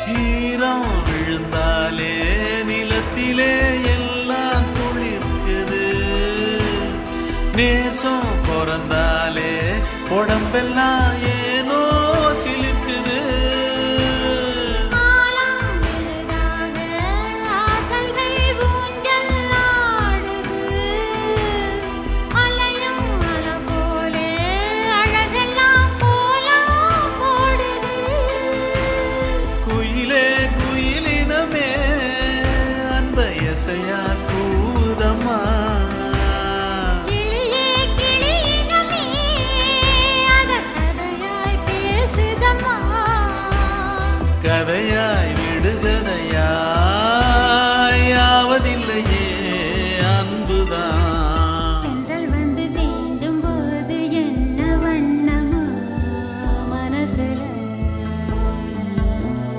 ஈரம் விழுந்தாலே நிலத்திலே எல்லாம் துளிர்க்குது. நேசம் பிறந்தாலே உடம்பெல்லாம் ஏனோ சிலிர்க்குது. கதையாய் விடுக